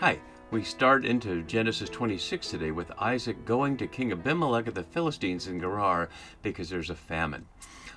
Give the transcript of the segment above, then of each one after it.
Hi, we start into Genesis 26 today with Isaac going to King Abimelech of the Philistines in Gerar because there's a famine.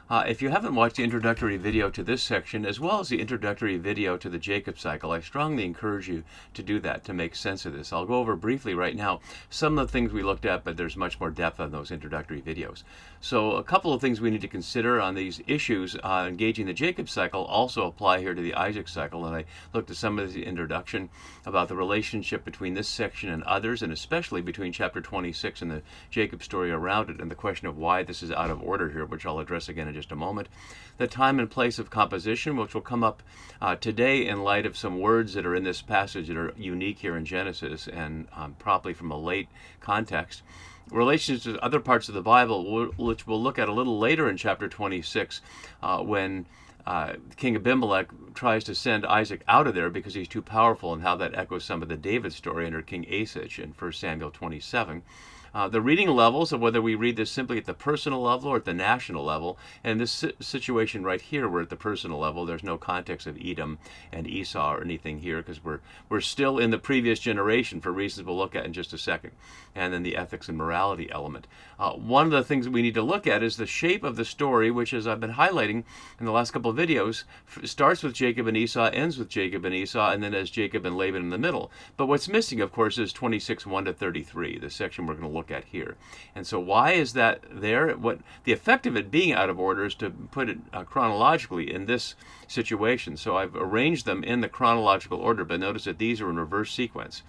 If you haven't watched the introductory video to this section, as well as the introductory video to the Jacob cycle, I strongly encourage you to do that to make sense of this. I'll go over briefly right now some of the things we looked at, but there's much more depth on those introductory videos. So a couple of things we need to consider on these issues engaging the Jacob cycle also apply here to the Isaac cycle, and I looked at some of the introduction about the relationship between this section and others, and especially between chapter 26 and the Jacob story around it, and the question of why this is out of order here, which I'll address again in just a moment. The time and place of composition, which will come up today in light of some words that are in this passage that are unique here in Genesis and probably from a late context. Relations to other parts of the Bible, which we'll look at a little later in chapter 26 when King Abimelech tries to send Isaac out of there because he's too powerful, and how that echoes some of the David story under King Asa in 1 Samuel 27. The reading levels of whether we read this simply at the personal level or at the national level. And this situation right here, we're at the personal level. There's no context of Edom and Esau or anything here because we're still in the previous generation for reasons we'll look at in just a second. And then the ethics and morality element. One of the things that we need to look at is the shape of the story, which, as I've been highlighting in the last couple of videos, starts with Jacob and Esau, ends with Jacob and Esau, and then has Jacob and Laban in the middle. But what's missing, of course, is 26:1-33, the section we're going to look at here. And so why is that there? What the effect of it being out of order is to put it chronologically in this situation. So I've arranged them in the chronological order, but notice that these are in reverse sequence.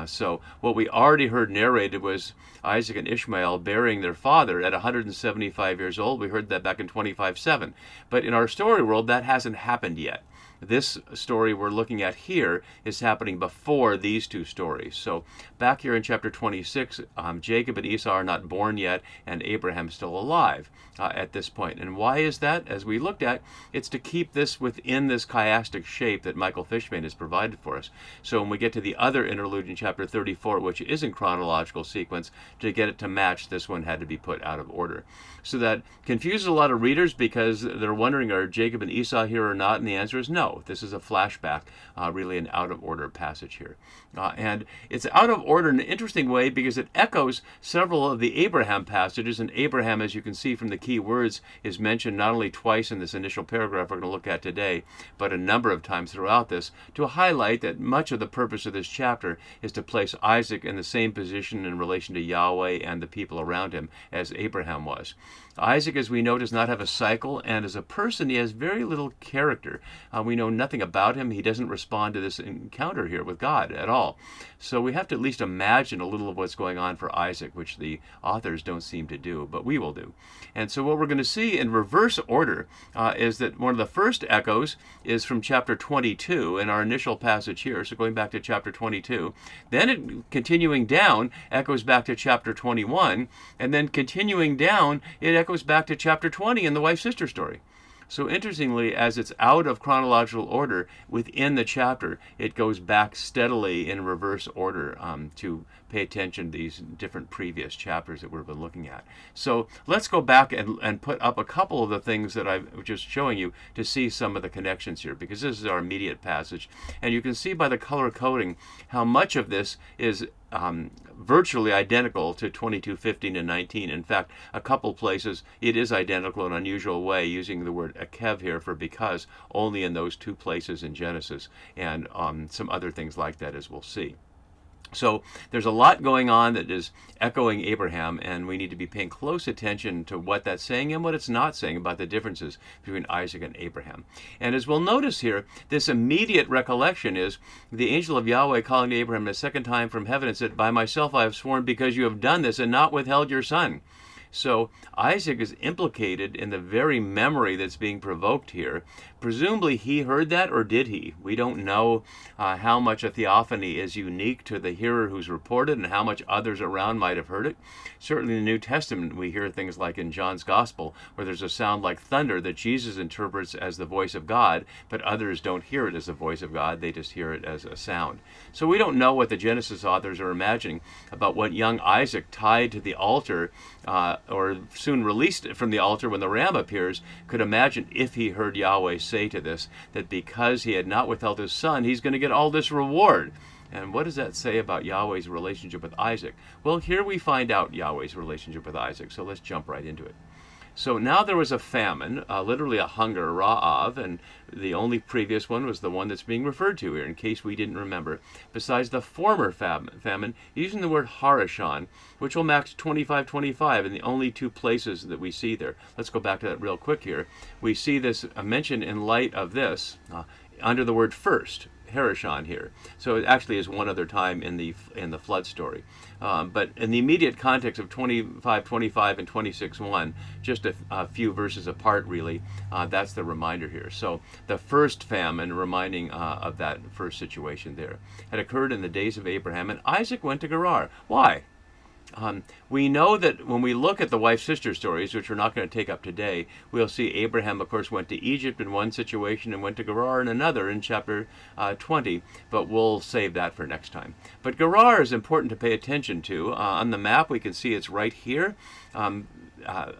So what we already heard narrated was Isaac and Ishmael burying their father at 175 years old. We heard that back in 25:7. But in our story world, that hasn't happened yet. This story we're looking at here is happening before these two stories. So back here in chapter 26, Jacob and Esau are not born yet, and Abraham's still alive at this point. And why is that? As we looked at, it's to keep this within this chiastic shape that Michael Fishman has provided for us. So when we get to the other interlude in chapter 34, which is in chronological sequence, to get it to match, this one had to be put out of order. So that confuses a lot of readers because they're wondering, are Jacob and Esau here or not? And the answer is no. This is a flashback, really an out-of-order passage here. And it's out of order in an interesting way because it echoes several of the Abraham passages, and Abraham, as you can see from the key words, is mentioned not only twice in this initial paragraph we're going to look at today, but a number of times throughout this, to highlight that much of the purpose of this chapter is to place Isaac in the same position in relation to Yahweh and the people around him as Abraham was. Isaac, as we know, does not have a cycle, and as a person, he has very little character. We know nothing about him. He doesn't respond to this encounter here with God at all. So we have to at least imagine a little of what's going on for Isaac, which the authors don't seem to do, but we will do. And so what we're going to see in reverse order is that one of the first echoes is from chapter 22 in our initial passage here. So going back to chapter 22, then it, continuing down, echoes back to chapter 21, and then continuing down, it echoes back to chapter 20 in the wife-sister story. So interestingly, as it's out of chronological order within the chapter, it goes back steadily in reverse order to pay attention to these different previous chapters that we've been looking at. So let's go back and put up a couple of the things that I've just showing you to see some of the connections here, because this is our immediate passage. And you can see by the color coding how much of this is virtually identical to 22:15 and 19. In fact, a couple places it is identical in an unusual way, using the word akev here for because, only in those two places in Genesis, and some other things like that, as we'll see. So there's a lot going on that is echoing Abraham, and we need to be paying close attention to what that's saying and what it's not saying about the differences between Isaac and Abraham. And as we'll notice here, this immediate recollection is the angel of Yahweh calling to Abraham a second time from heaven and said, "By myself I have sworn, because you have done this and not withheld your son." So Isaac is implicated in the very memory that's being provoked here. Presumably he heard that, or did he? We don't know how much a theophany is unique to the hearer who's reported and how much others around might have heard it. Certainly in the New Testament we hear things like in John's Gospel where there's a sound like thunder that Jesus interprets as the voice of God, but others don't hear it as the voice of God, they just hear it as a sound. So we don't know what the Genesis authors are imagining about what young Isaac tied to the altar or soon released from the altar when the ram appears, could imagine if he heard Yahweh say to this, that because he had not withheld his son, he's going to get all this reward. And what does that say about Yahweh's relationship with Isaac? Well, here we find out Yahweh's relationship with Isaac, so let's jump right into it. So now there was a famine, literally a hunger, ra'av, and the only previous one was the one that's being referred to here, in case we didn't remember, besides the former famine, using the word harashon, which will match 25:25 in the only two places that we see there. Let's go back to that real quick here. We see this mentioned in light of this under the word first. Harashon here. So it actually is one other time in the flood story. But in the immediate context of 25:25 and 26:1, just a few verses apart really, that's the reminder here. So the first famine, reminding of that first situation there, had occurred in the days of Abraham, and Isaac went to Gerar. Why? We know that when we look at the wife-sister stories, which we're not going to take up today, we'll see Abraham, of course, went to Egypt in one situation and went to Gerar in another in chapter 20, but we'll save that for next time. But Gerar is important to pay attention to. On the map, we can see it's right here.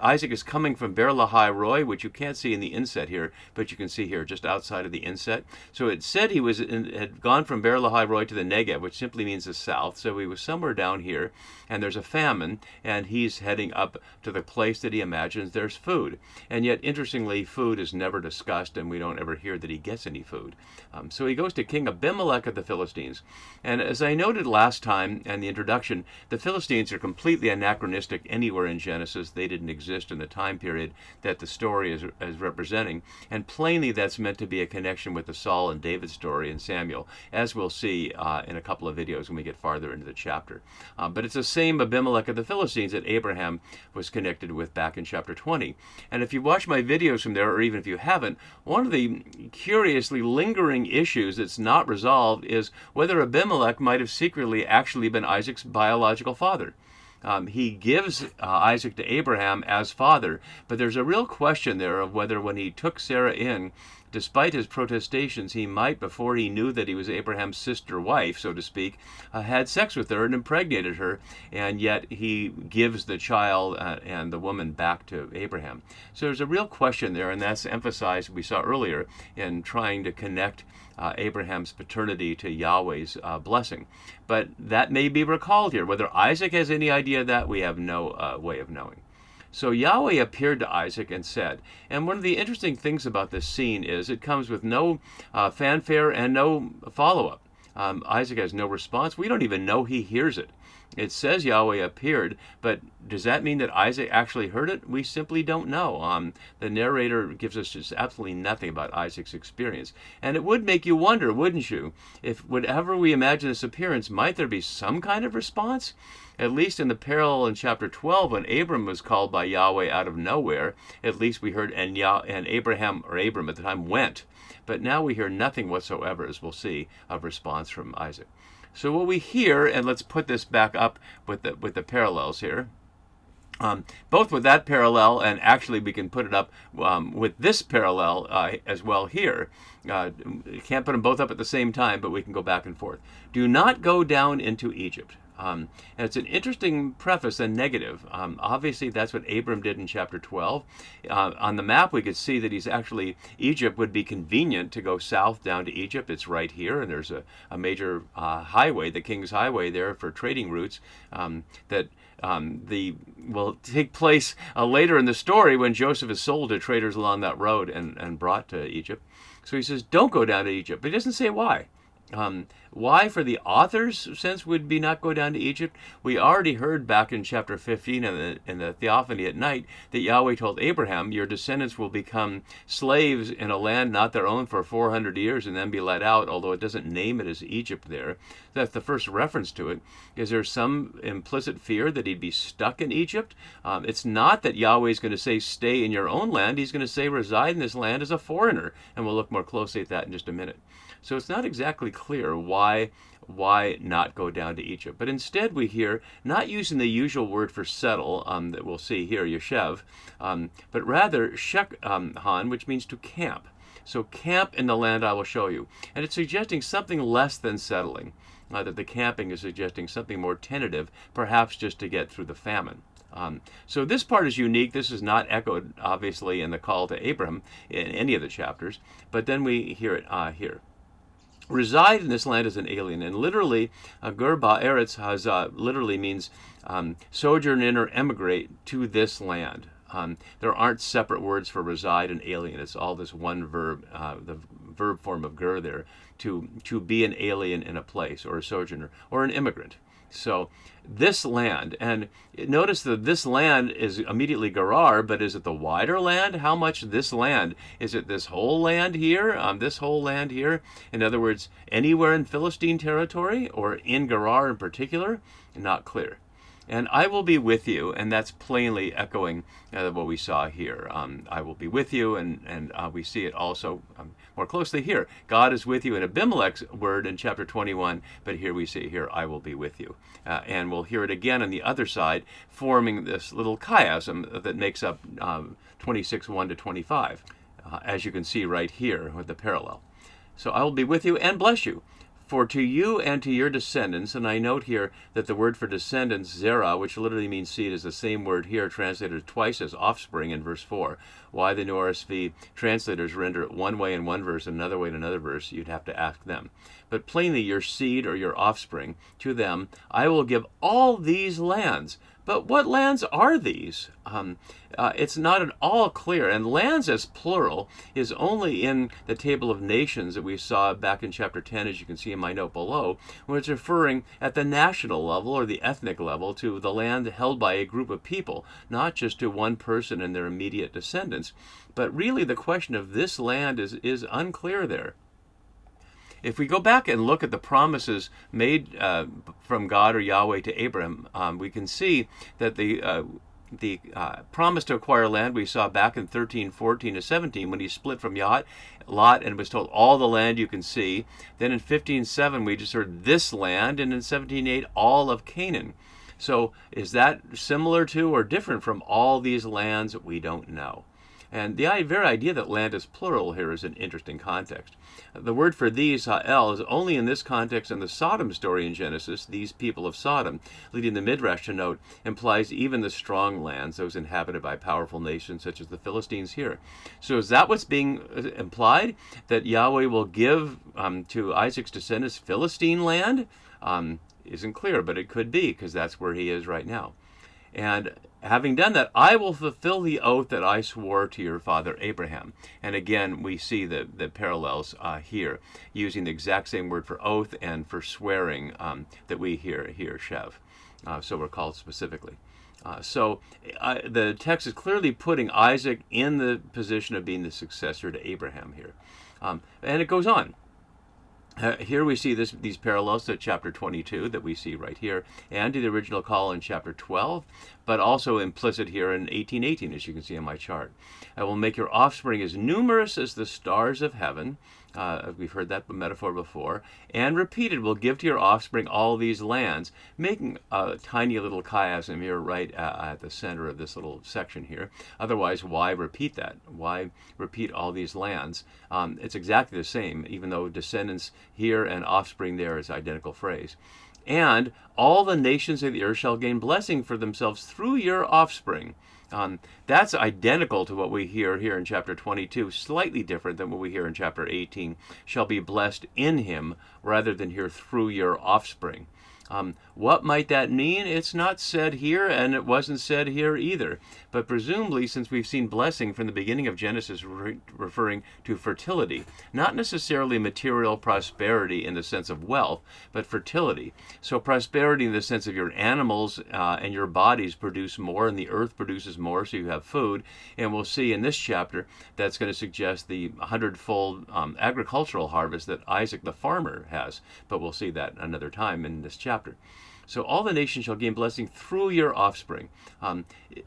Isaac is coming from Beer Lahai Roi, which you can't see in the inset here, but you can see here just outside of the inset. So it said he had gone from Beer Lahai Roi to the Negev, which simply means the south. So he was somewhere down here, and there's a famine, and he's heading up to the place that he imagines there's food. And yet, interestingly, food is never discussed, and we don't ever hear that he gets any food. So he goes to King Abimelech of the Philistines. And as I noted last time in the introduction, the Philistines are completely anachronistic anywhere in Genesis. They didn't exist in the time period that the story is representing, and plainly that's meant to be a connection with the Saul and David story in Samuel, as we'll see in a couple of videos when we get farther into the chapter. But it's the same Abimelech of the Philistines that Abraham was connected with back in chapter 20. And if you watch my videos from there, or even if you haven't, one of the curiously lingering issues that's not resolved is whether Abimelech might have secretly actually been Isaac's biological father. He gives Isaac to Abraham as father, but there's a real question there of whether when he took Sarah in, despite his protestations, he might, before he knew that he was Abraham's sister wife, so to speak, had sex with her and impregnated her, and yet he gives the child and the woman back to Abraham. So there's a real question there, and that's emphasized, we saw earlier, in trying to connect Abraham's paternity to Yahweh's blessing. But that may be recalled here. Whether Isaac has any idea of that, we have no way of knowing. So Yahweh appeared to Isaac and said, and one of the interesting things about this scene is it comes with no fanfare and no follow-up. Isaac has no response. We don't even know he hears it. It says Yahweh appeared, but does that mean that Isaac actually heard it? We simply don't know. The narrator gives us just absolutely nothing about Isaac's experience. And it would make you wonder, wouldn't you, if whatever we imagine this appearance, might there be some kind of response? At least in the parallel in chapter 12, when Abram was called by Yahweh out of nowhere, at least we heard, and Abraham, or Abram at the time, went. But now we hear nothing whatsoever, as we'll see, of response from Isaac. So what we hear, and let's put this back up with the parallels here, both with that parallel, and actually we can put it up with this parallel as well here. Can't put them both up at the same time, but we can go back and forth. Do not go down into Egypt. And it's an interesting preface and negative. Obviously, that's what Abram did in chapter 12. On the map, we could see that Egypt would be convenient to go south down to Egypt. It's right here, and there's a major highway, the King's Highway there for trading routes that will take place later in the story when Joseph is sold to traders along that road and brought to Egypt. So he says, don't go down to Egypt. But he doesn't say why. Why, for the author's sense, would be not go down to Egypt? We already heard back in chapter 15 in the Theophany at night that Yahweh told Abraham, your descendants will become slaves in a land not their own for 400 years and then be let out, although it doesn't name it as Egypt there. That's the first reference to it. Is there some implicit fear that he'd be stuck in Egypt? It's not that Yahweh's going to say stay in your own land. He's going to say reside in this land as a foreigner, and we'll look more closely at that in just a minute. So it's not exactly clear why not go down to Egypt. But instead we hear, not using the usual word for settle that we'll see here, yeshev, but rather shekhan, which means to camp. So camp in the land I will show you. And it's suggesting something less than settling, that the camping is suggesting something more tentative, perhaps just to get through the famine. So this part is unique. This is not echoed, obviously, in the call to Abram in any of the chapters, but then we hear it here. reside in this land as an alien. And literally, gur ba'eretz has literally means sojourn in or emigrate to this land. There aren't separate words for reside and alien. It's all this one verb, the verb form of gur there, to be an alien in a place, or a sojourner, or an immigrant. So this land, and notice that this land is immediately Gerar, but is it the wider land? How much this land? Is it this whole land here? This whole land here? In other words, anywhere in Philistine territory, or in Gerar in particular? Not clear. And I will be with you, and that's plainly echoing what we saw here. I will be with you, and we see it also more closely here. God is with you in Abimelech's word in chapter 21, but here we see here, I will be with you. And we'll hear it again on the other side, forming this little chiasm that makes up 26, 1 to 25, as you can see right here with the parallel. So I will be with you and bless you. For to you and to your descendants, and I note here that the word for descendants, zera, which literally means seed, is the same word here translated twice as offspring in verse 4. Why the New RSV translators render it one way in one verse and another way in another verse, you'd have to ask them. But plainly, your seed or your offspring, to them I will give all these lands. But what lands are these? It's not at all clear. And lands as plural is only in the table of nations that we saw back in chapter 10, as you can see in my note below, when it's referring at the national level or the ethnic level to the land held by a group of people, not just to one person and their immediate descendants. But really the question of this land is unclear there. If we go back and look at the promises made from God or Yahweh to Abraham, we can see that the promise to acquire land we saw back in 13, 14 to 17 when he split from Lot and was told all the land you can see. Then in 15:7 we just heard this land, and in 17:8 all of Canaan. So is that similar to or different from all these lands? We don't know. And the very idea that land is plural here is an interesting context. The word for these, ha'el, is only in this context in the Sodom story in Genesis, these people of Sodom, leading the Midrash to note, implies even the strong lands, those inhabited by powerful nations such as the Philistines here. So is that what's being implied? That Yahweh will give to Isaac's descendants Philistine land? Isn't clear, but it could be, because that's where he is right now. And having done that, I will fulfill the oath that I swore to your father Abraham. And again, we see the parallels here, using the exact same word for oath and for swearing that we hear here, Shev. So we're called specifically. So the text is clearly putting Isaac in the position of being the successor to Abraham here. And it goes on. Here we see these parallels to chapter 22 that we see right here, and to the original call in chapter 12, but also implicit here in 18:18, as you can see on my chart. I will make your offspring as numerous as the stars of heaven. We've heard that metaphor before. And repeated, will give to your offspring all these lands, making a tiny little chiasm here right at the center of this little section here. Otherwise, why repeat that? Why repeat all these lands? It's exactly the same, even though descendants here and offspring there is identical phrase. And all the nations of the earth shall gain blessing for themselves through your offspring. That's identical to what we hear here in chapter 22, slightly different than what we hear in chapter 18, shall be blessed in him, rather than here through your offspring. What might that mean? It's not said here, and it wasn't said here either. But presumably, since we've seen blessing from the beginning of Genesis referring to fertility, not necessarily material prosperity in the sense of wealth, but fertility. So prosperity in the sense of your animals and your bodies produce more, and the earth produces more, so you have food. And we'll see in this chapter that's going to suggest the 100-fold agricultural harvest that Isaac the farmer has. But we'll see that another time in this chapter. So all the nations shall gain blessing through your offspring.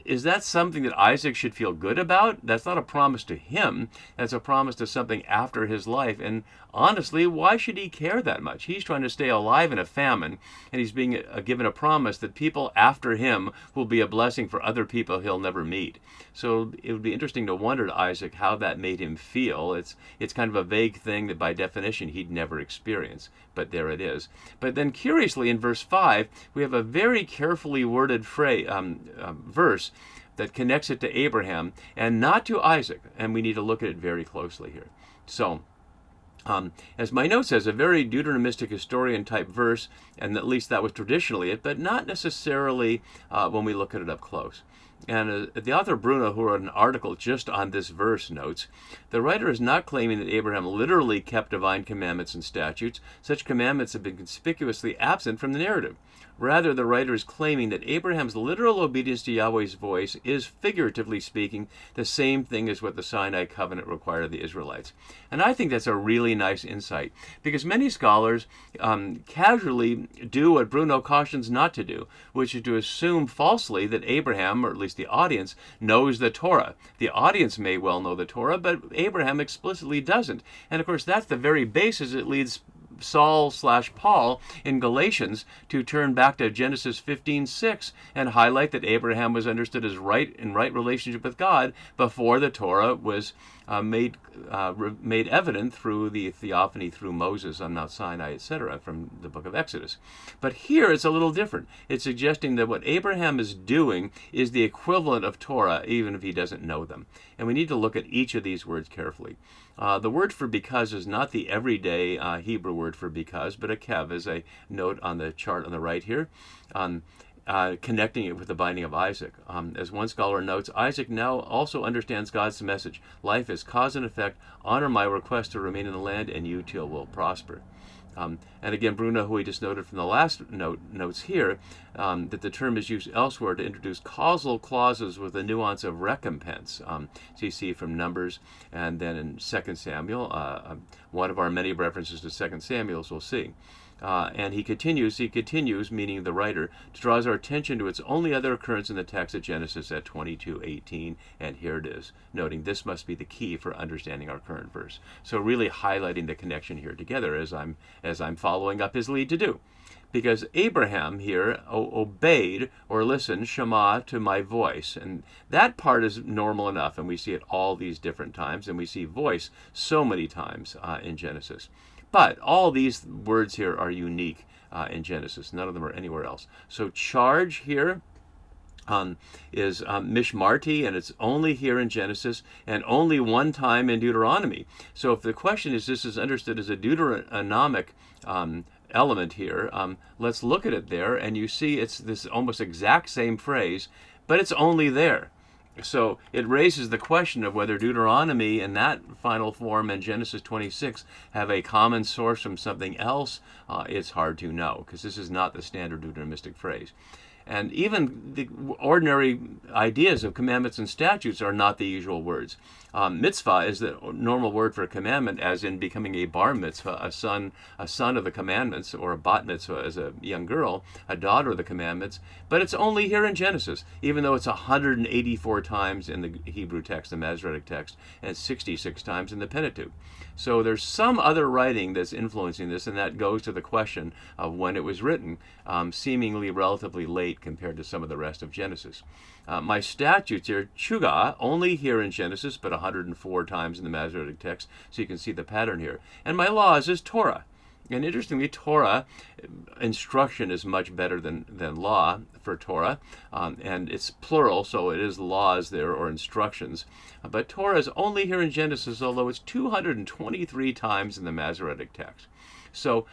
Is that something that Isaac should feel good about? That's not a promise to him. That's a promise to something after his life. And honestly, why should he care that much? He's trying to stay alive in a famine, and he's being given a promise that people after him will be a blessing for other people he'll never meet. So it would be interesting to wonder to Isaac how that made him feel. It's kind of a vague thing that by definition he'd never experience, but there it is. But then curiously in verse 5, we have a very carefully worded verse that connects it to Abraham and not to Isaac, and we need to look at it very closely here. So As my note says, a very Deuteronomistic historian type verse, and at least that was traditionally it, but not necessarily when we look at it up close. And the author Bruno, who wrote an article just on this verse, notes, the writer is not claiming that Abraham literally kept divine commandments and statutes. Such commandments have been conspicuously absent from the narrative. Rather, the writer is claiming that Abraham's literal obedience to Yahweh's voice is, figuratively speaking, the same thing as what the Sinai covenant required of the Israelites. And I think that's a really nice insight, because many scholars casually do what Bruno cautions not to do, which is to assume falsely that Abraham, or at least the audience, knows the Torah. The audience may well know the Torah, but Abraham explicitly doesn't. And of course, that's the very basis it leads Saul/Paul in Galatians to turn back to Genesis 15:6 and highlight that Abraham was understood as in right relationship with God before the Torah was made evident through the theophany through Moses on Mount Sinai, etc., from the book of Exodus. But here it's a little different. It's suggesting that what Abraham is doing is the equivalent of Torah, even if he doesn't know them. And we need to look at each of these words carefully. The word for because is not the everyday Hebrew word for because, but a kev, as I note on the chart on the right here, connecting it with the binding of Isaac. As one scholar notes, Isaac now also understands God's message. Life is cause and effect. Honor my request to remain in the land, and you too will prosper. And again, Bruno, who we just noted from the last notes here, that the term is used elsewhere to introduce causal clauses with a nuance of recompense. So you see from Numbers, and then in 2 Samuel, one of our many references to 2 Samuel, as we'll see. And he continues, meaning the writer, to draw our attention to its only other occurrence in the text of Genesis at 22:18, and here it is, noting this must be the key for understanding our current verse. So really highlighting the connection here together as I'm following up his lead to do. Because Abraham here obeyed or listened, Shema, to my voice. And that part is normal enough, and we see it all these different times, and we see voice so many times in Genesis. But all these words here are unique in Genesis. None of them are anywhere else. So charge here is mishmarti, and it's only here in Genesis and only one time in Deuteronomy. So if the question is this is understood as a Deuteronomic element here, let's look at it there, and you see it's this almost exact same phrase, but it's only there. So it raises the question of whether Deuteronomy in that final form and Genesis 26 have a common source from something else. It's hard to know, because this is not the standard Deuteronomistic phrase. And even the ordinary ideas of commandments and statutes are not the usual words. Mitzvah is the normal word for commandment, as in becoming a bar mitzvah, a son of the commandments, or a bat mitzvah as a young girl, a daughter of the commandments. But it's only here in Genesis, even though it's 184 times in the Hebrew text, the Masoretic text, and 66 times in the Pentateuch. So there's some other writing that's influencing this, and that goes to the question of when it was written, seemingly relatively late compared to some of the rest of Genesis. My statutes are chuga, only here in Genesis, but 104 times in the Masoretic text, so you can see the pattern here. And my laws is Torah. And interestingly, Torah, instruction is much better than law for Torah, and it's plural, so it is laws there, or instructions. But Torah is only here in Genesis, although it's 223 times in the Masoretic text. So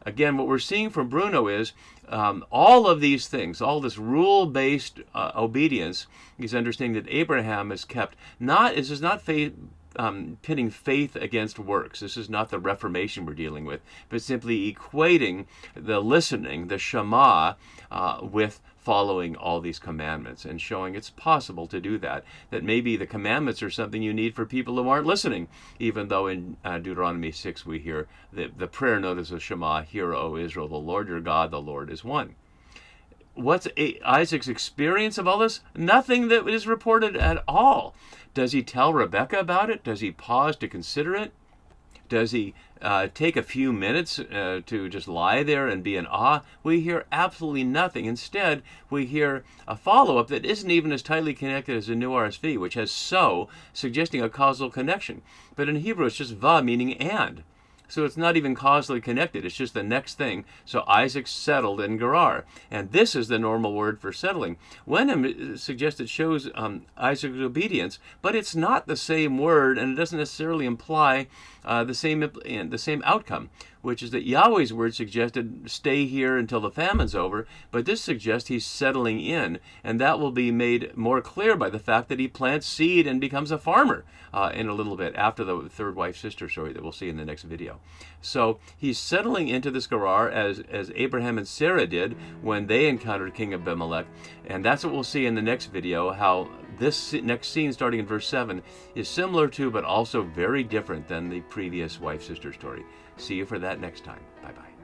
again, what we're seeing from Bruno is all of these things, all this rule-based obedience, he's understanding that Abraham has kept. This is not pitting faith against works. This is not the Reformation we're dealing with, but simply equating the listening, the Shema, with following all these commandments, and showing it's possible to do that. That maybe the commandments are something you need for people who aren't listening, even though in Deuteronomy 6 we hear the prayer notice of Shema, hear, O Israel, the Lord your God, the Lord is one. What's Isaac's experience of all this? Nothing that is reported at all. Does he tell Rebekah about it? Does he pause to consider it? Does he take a few minutes to just lie there and be in awe? We hear absolutely nothing. Instead, we hear a follow-up that isn't even as tightly connected as the New RSV, which has so, suggesting a causal connection. But in Hebrew, it's just va, meaning and. So it's not even causally connected. It's just the next thing. So Isaac settled in Gerar. And this is the normal word for settling. Wenham suggests it shows Isaac's obedience, but it's not the same word, and it doesn't necessarily imply the same outcome, which is that Yahweh's word suggested stay here until the famine's over, but this suggests he's settling in, and that will be made more clear by the fact that he plants seed and becomes a farmer in a little bit after the third wife-sister story that we'll see in the next video. So he's settling into this Gerar as Abraham and Sarah did when they encountered King Abimelech, and that's what we'll see in the next video, how this next scene, starting in verse 7, is similar to but also very different than the previous wife-sister story. See you for that next time. Bye-bye.